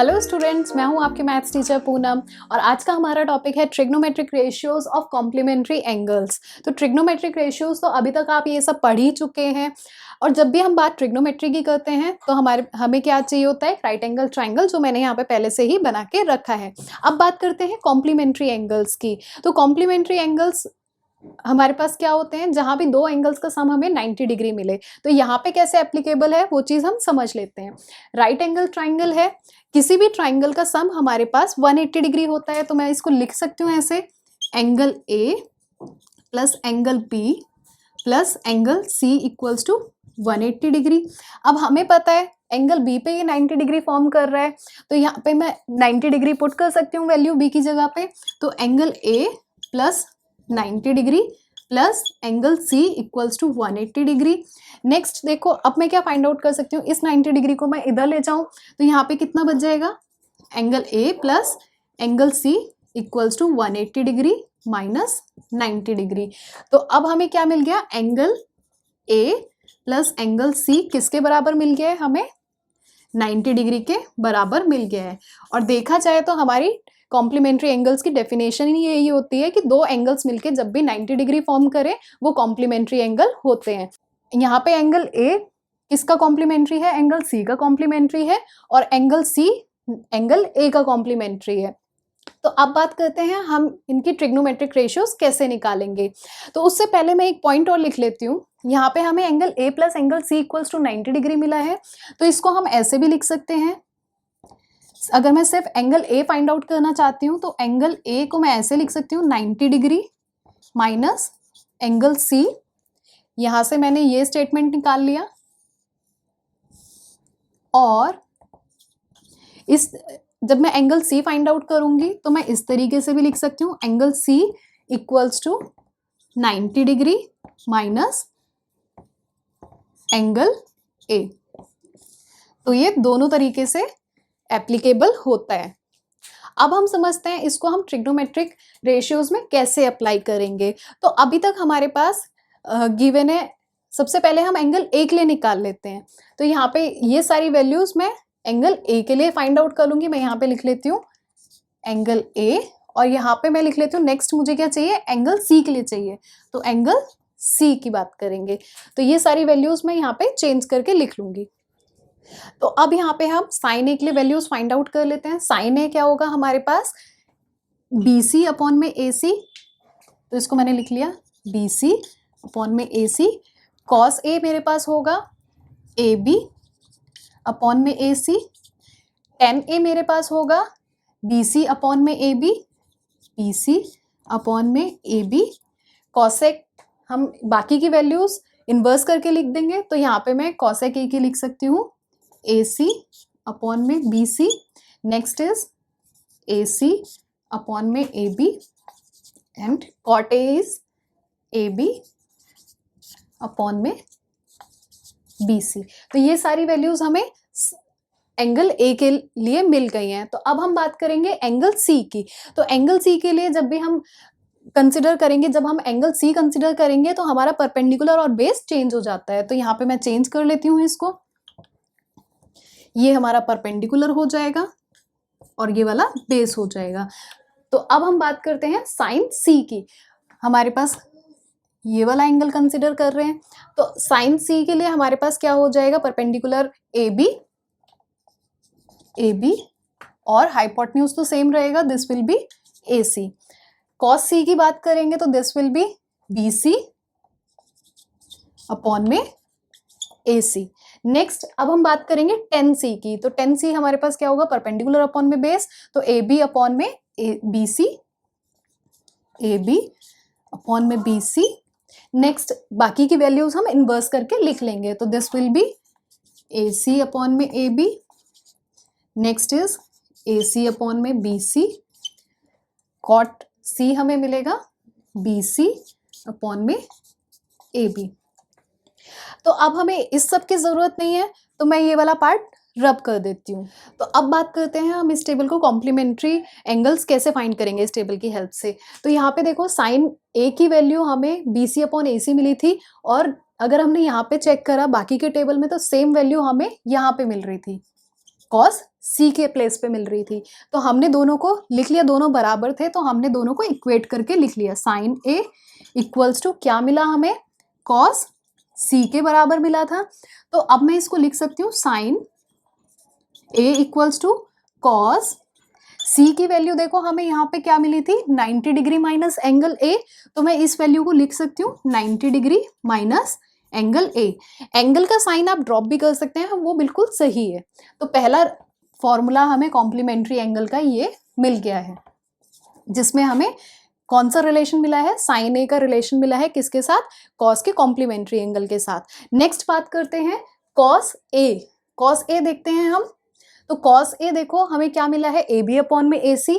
Hello students, मैं हूं आपके मैथ्स टीचर पूनम और आज का हमारा टॉपिक है trigonometric ratios of complementary angles. तो ट्रिग्नोमेट्रिक रेशियोज तो अभी तक आप ये सब पढ़ ही चुके हैं और जब भी हम बात ट्रिग्नोमेट्री की करते हैं तो हमें क्या चाहिए होता है, राइट एंगल ट्राइंगल, जो मैंने यहाँ पे पहले से ही बना के रखा है। अब बात करते हैं कॉम्प्लीमेंट्री एंगल्स की। तो कॉम्प्लीमेंट्री एंगल्स हमारे पास क्या होते हैं, जहां भी दो एंगल्स का सम हमें 90 डिग्री मिले। तो यहाँ पे कैसे एप्लीकेबल है वो चीज हम समझ लेते हैं। राइट एंगल ट्राइंगल है, किसी भी ट्राइंगल का सम हमारे पास 180 डिग्री होता है। तो मैं इसको लिख सकती हूँ ऐसे, angle A plus angle B plus angle C equals to 180 degree. अब हमें पता है एंगल बी पे ये 90 डिग्री फॉर्म कर रहा है, तो यहाँ पे मैं 90 डिग्री पुट कर सकती हूँ वैल्यू बी की जगह पे। तो angle A plus 90 degree plus angle C equals to 180 degree. Next देखो, अब मैं क्या फाइंड आउट कर सकती हूँ, इस 90 डिग्री को मैं इधर ले जाऊं तो यहाँ पे कितना बच जाएगा, angle A plus angle C equals to 180 degree minus 90 degree. तो अब हमें क्या मिल गया, angle A plus angle C किसके बराबर मिल गया है, हमें 90 डिग्री के बराबर मिल गया है। और देखा जाए तो हमारी कॉम्प्लीमेंट्री एंगल्स की डेफिनेशन ही यही होती है कि दो एंगल्स मिलके जब भी 90 डिग्री फॉर्म करें वो कॉम्प्लीमेंट्री एंगल होते हैं। यहाँ पे एंगल ए किसका कॉम्प्लीमेंट्री है, एंगल सी का कॉम्प्लीमेंट्री है, और एंगल सी एंगल ए का कॉम्प्लीमेंट्री है। तो अब बात करते हैं हम इनकी ट्रिग्नोमेट्रिक रेशियोज कैसे निकालेंगे। तो उससे पहले मैं एक पॉइंट और लिख लेती हूँ। यहाँ पे हमें angle A plus angle C equals to 90 degree मिला है, तो इसको हम ऐसे भी लिख सकते हैं। अगर मैं सिर्फ एंगल ए फाइंड आउट करना चाहती हूँ तो एंगल ए को मैं ऐसे लिख सकती हूँ 90 डिग्री माइनस एंगल सी। यहां से मैंने ये स्टेटमेंट निकाल लिया, और इस जब मैं एंगल सी फाइंड आउट करूंगी तो मैं इस तरीके से भी लिख सकती हूँ, angle C equals to 90 degree minus angle A. तो ये दोनों तरीके से एप्लीकेबल होता है। अब हम समझते हैं इसको हम ट्रिग्नोमेट्रिक रेशियोज में कैसे अप्लाई करेंगे। तो अभी तक हमारे पास गिवन है, सबसे पहले हम एंगल ए के लिए निकाल लेते हैं। तो यहाँ पे ये सारी वैल्यूज मैं एंगल ए के लिए फाइंड आउट कर लूंगी। मैं यहाँ पे लिख लेती हूँ एंगल ए, और यहाँ पे मैं लिख लेती हूँ नेक्स्ट मुझे क्या चाहिए, एंगल सी के लिए चाहिए, तो एंगल सी की बात करेंगे। तो ये सारी वैल्यूज मैं यहाँ पे चेंज करके लिख लूंगी। तो अब यहाँ पे हम साइन ए के लिए वैल्यूज फाइंड आउट कर लेते हैं। साइन ए क्या होगा हमारे पास, बी सी अपॉन में ए सी, तो इसको मैंने लिख लिया बी सी अपॉन में ए सी। कॉस ए मेरे पास होगा ए बी अपॉन में ए सी। टेन ए मेरे पास होगा बी सी अपॉन में A B, B C upon में ए बी। कॉसेक हम बाकी की वैल्यूज इन्वर्स करके लिख देंगे, तो यहाँ पे मैं कॉसेक ए की लिख सकती हूँ ए सी अपॉन में B C. Next is A C upon में A B, and cot A is A B upon में बी सी। तो ये सारी वैल्यूज हमें एंगल ए के लिए मिल गई हैं। तो अब हम बात करेंगे एंगल सी की। तो एंगल सी के लिए जब भी हम कंसिडर करेंगे, जब हम एंगल सी कंसिडर करेंगे तो हमारा परपेंडिकुलर और बेस चेंज हो जाता है। तो यहाँ पे मैं चेंज कर लेती हूँ इसको, ये हमारा परपेंडिकुलर हो जाएगा और ये वाला बेस हो जाएगा। तो अब हम बात करते हैं साइन सी की। हमारे पास ये वाला एंगल कंसिडर कर रहे हैं, तो साइन सी के लिए हमारे पास क्या हो जाएगा, परपेंडिकुलर ए बी और हाइपोटेन्यूज तो सेम रहेगा, this will be A C. Cos C की बात करेंगे तो this will be B C upon में ए सी। नेक्स्ट अब हम बात करेंगे टेन सी की। तो टेन सी हमारे पास क्या होगा, परपेंडिकुलर अपॉन में बेस, तो ए बी अपॉन में B C, A B upon में बी सी। नेक्स्ट बाकी की वैल्यूज हम इन्वर्स करके लिख लेंगे, तो this will be A C upon में A B, next is A C upon में बी सी। कॉट सी हमें मिलेगा बी सी अपॉन में ए बी। तो अब हमें इस सब की जरूरत नहीं है, तो मैं ये वाला पार्ट रब कर देती हूँ। तो अब बात करते हैं हम इस टेबल को कॉम्प्लीमेंट्री एंगल्स कैसे फाइंड करेंगे इस टेबल की हेल्प से। तो यहाँ पे देखो, साइन ए की वैल्यू हमें बी सी अपॉन ए सी मिली थी, और अगर हमने यहाँ पे चेक करा बाकी के टेबल में तो सेम वैल्यू हमें यहाँ पे मिल रही थी, कॉस सी के प्लेस पे मिल रही थी, तो हमने दोनों को लिख लिया, दोनों बराबर थे तो हमने दोनों को इक्वेट करके लिख लिया। साइन ए इक्वल्स टू क्या मिला हमें, कॉस सी के बराबर मिला था। तो अब मैं इसको लिख सकती हूँ sine A equals to cos C की वैल्यू देखो हमें यहाँ पे क्या मिली थी, 90 डिग्री माइनस एंगल ए, तो मैं इस वैल्यू को लिख सकती हूँ 90 डिग्री माइनस एंगल ए। एंगल का साइन आप ड्रॉप भी कर सकते हैं, वो बिल्कुल सही है। तो पहला फॉर्मूला हमें कॉम्प्लीमेंट्री एंगल का ये मिल गया है, जिसमें हमें कौन सा रिलेशन मिला है, साइन ए का रिलेशन मिला है किसके साथ, कॉस के कॉम्प्लीमेंट्री एंगल के साथ। नेक्स्ट बात करते हैं कॉस ए। कॉस ए देखते हैं हम, तो कॉस ए देखो हमें क्या मिला है, ए बी अपॉन में ए सी,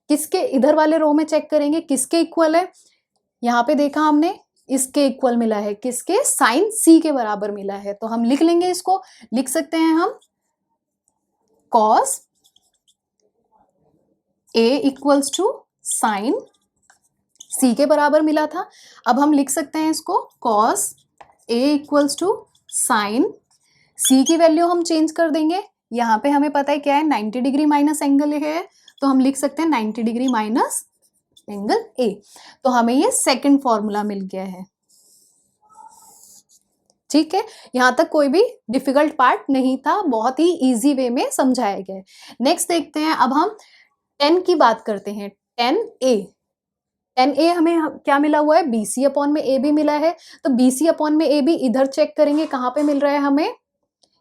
किसके, इधर वाले रो में चेक करेंगे किसके इक्वल है, यहाँ पे देखा हमने इसके इक्वल मिला है, किसके, साइन सी के बराबर मिला है। तो हम लिख लेंगे, इसको लिख सकते हैं हम cos A equals to sine C के बराबर मिला था। अब हम लिख सकते हैं इसको cos A equals to sine C की वैल्यू हम चेंज कर देंगे, यहाँ पे हमें पता है क्या है, 90 डिग्री माइनस एंगल है, तो हम लिख सकते हैं 90 डिग्री माइनस एंगल ए। तो हमें ये सेकंड फॉर्मूला मिल गया है। ठीक है, यहाँ तक कोई भी डिफिकल्ट पार्ट नहीं था, बहुत ही इजी वे में समझाया गया है। नेक्स्ट देखते हैं, अब हम 10 की बात करते हैं। 10A हमें क्या मिला हुआ है, BC अपॉन में AB मिला है, तो BC अपॉन में AB इधर चेक करेंगे कहाँ पे मिल रहा है हमें,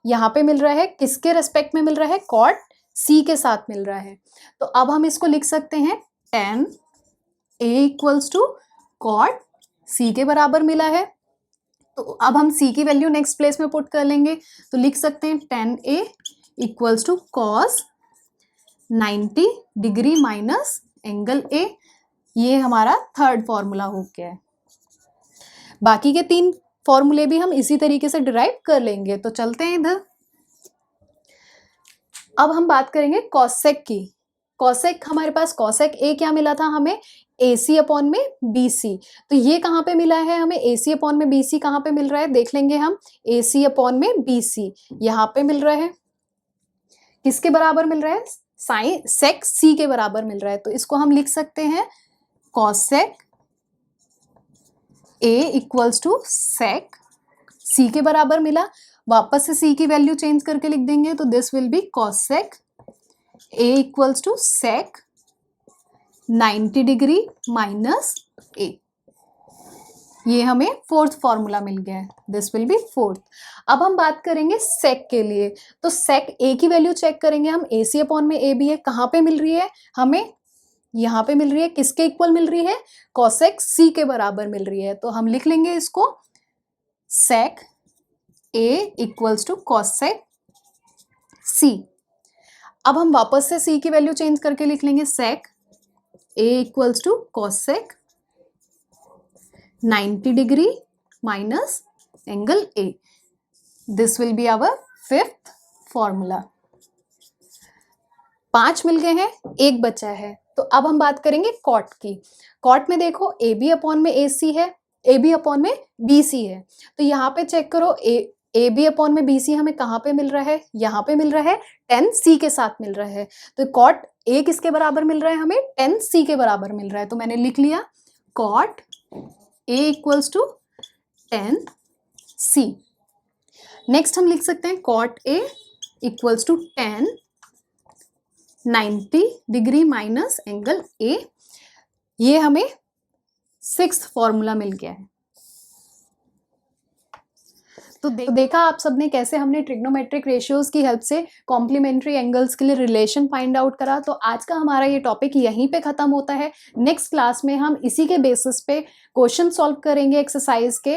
यहाँ पे मिल रहा है, किसके रेस्पेक्ट में मिल रहा है, कॉट C के साथ मिल रहा है। तो अब हम इसको लिख सकते हैं 10A equals to cot C के बराबर मिला है। तो अब हम C की वैल्यू नेक्स्ट प्लेस में पुट कर लेंगे, तो लिख सकते हैं 10A equals to cos 90 degree minus angle A। ये हमारा थर्ड फॉर्मूला हो गया है। बाकी के 3 फॉर्मूले भी हम इसी तरीके से डिराइव कर लेंगे। तो चलते हैं इधर, अब हम बात करेंगे कॉसेक की। कॉसेक, हमारे पास कॉसेक ए क्या मिला था हमें, AC अपॉन में BC। तो ये कहाँ पे मिला है हमें, AC अपॉन में BC कहाँ पे मिल रहा है, देख लेंगे हम। AC अपॉन में BC यहाँ पे मिल रहा है, किसके बराबर मिल रहा है, साइन सेक C के बराबर मिल रहा है। तो इसको हम लिख सकते हैं cosec A equals to sec C के बराबर मिला। वापस से C की वैल्यू चेंज करके लिख देंगे, तो this will be cosec A equals to sec 90 degree minus A। ये हमें फोर्थ फॉर्मूला मिल गया है, दिस विल बी फोर्थ। अब हम बात करेंगे सेक के लिए, तो सेक A की वैल्यू चेक करेंगे हम, AC अपॉन में AB है, कहाँ पे मिल रही है हमें, यहाँ पे मिल रही है, किसके इक्वल मिल रही है, कॉसेक C के बराबर मिल रही है। तो हम लिख लेंगे इसको sec A equals to cosec C। अब हम वापस से C की वैल्यू चेंज करके लिख लेंगे sec A equals to cosec 90 degree minus angle A। This will be our fifth formula. 5 मिल गए हैं, एक बचा है। तो अब हम बात करेंगे कॉट की। कॉट में देखो AB अपॉन में AC है, AB अपॉन में BC है, तो यहाँ पे चेक करो AB अपॉन में BC हमें कहाँ पे मिल रहा है, यहाँ पे मिल रहा है, 10C के साथ मिल रहा है। तो कॉट A किसके बराबर मिल रहा है हमें, 10C के बराबर मिल रहा है। तो मैंने लिख लिया cot A equals to 10C। Next हम लिख सकते हैं cot A equals to 90 degree minus angle A। ये हमें 6th फॉर्मूला मिल गया है। तो देखा आप सबने कैसे हमने ट्रिग्नोमेट्रिक रेशियोज की हेल्प से कॉम्प्लीमेंट्री एंगल्स के लिए रिलेशन फाइंड आउट करा। तो आज का हमारा ये टॉपिक यहीं पे खत्म होता है। नेक्स्ट क्लास में हम इसी के बेसिस पे क्वेश्चन सॉल्व करेंगे एक्सरसाइज के।